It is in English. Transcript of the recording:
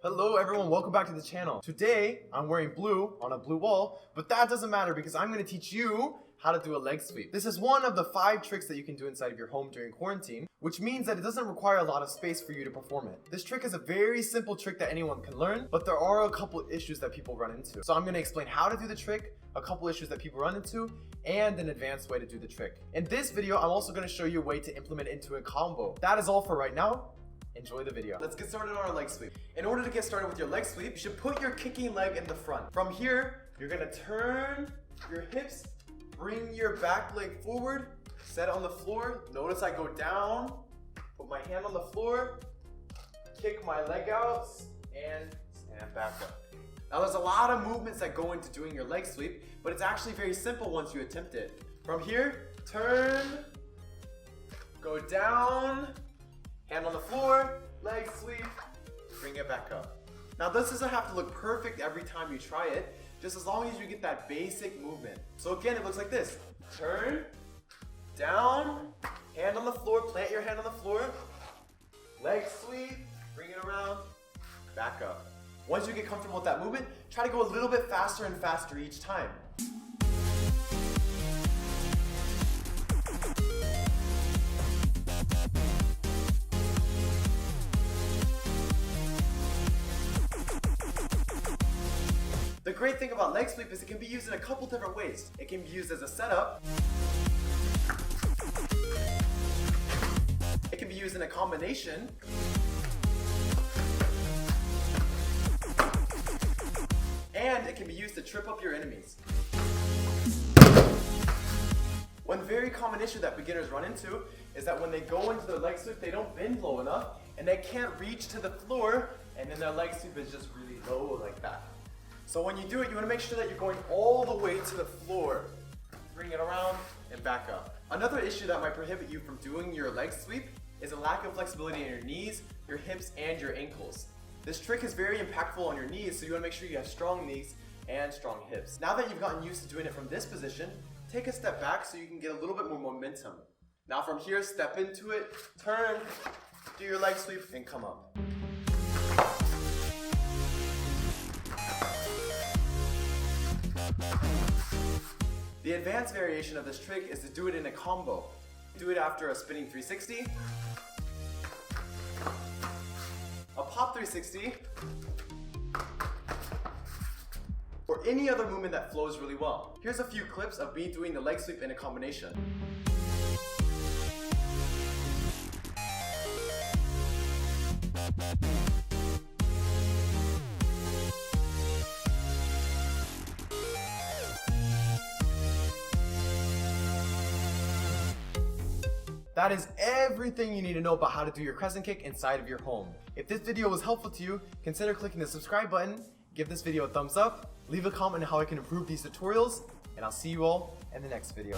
Hello everyone, welcome back to the channel. Today, I'm wearing blue on a blue wall, but that doesn't matter because I'm going to teach you how to do a leg sweep. This is one of the 5 tricks that you can do inside of your home during quarantine, which means that it doesn't require a lot of space for you to perform it. This trick is a very simple trick that anyone can learn, but there are a couple issues that people run into. So I'm going to explain how to do the trick, a couple issues that people run into, and an advanced way to do the trick. In this video, I'm also going to show you a way to implement it into a combo. That is all for right now. Enjoy the video. Let's get started on our leg sweep. In order to get started with your leg sweep, you should put your kicking leg in the front. From here, you're gonna turn your hips, bring your back leg forward, set it on the floor. Notice I go down, put my hand on the floor, kick my leg out, and stand back up. Now there's a lot of movements that go into doing your leg sweep, but it's actually very simple once you attempt it. From here, turn, go down, hand on the floor, leg sweep, bring it back up. Now this doesn't have to look perfect every time you try it, just as long as you get that basic movement. So again, it looks like this. Turn, down, hand on the floor, plant your hand on the floor, leg sweep, bring it around, back up. Once you get comfortable with that movement, try to go a little bit faster and faster each time. The great thing about leg sweep is it can be used in a couple different ways. It can be used as a setup. It can be used in a combination. And it can be used to trip up your enemies. One very common issue that beginners run into is that when they go into their leg sweep, they don't bend low enough and they can't reach to the floor, and then their leg sweep is just really low like that. So when you do it, you want to make sure that you're going all the way to the floor. Bring it around and back up. Another issue that might prohibit you from doing your leg sweep is a lack of flexibility in your knees, your hips, and your ankles. This trick is very impactful on your knees, so you want to make sure you have strong knees and strong hips. Now that you've gotten used to doing it from this position, take a step back so you can get a little bit more momentum. Now from here, step into it, turn, do your leg sweep, and come up. The advanced variation of this trick is to do it in a combo. Do it after a spinning 360, a pop 360, or any other movement that flows really well. Here's a few clips of me doing the leg sweep in a combination. That is everything you need to know about how to do your crescent kick inside of your home. If this video was helpful to you, consider clicking the subscribe button, give this video a thumbs up, leave a comment on how I can improve these tutorials, and I'll see you all in the next video.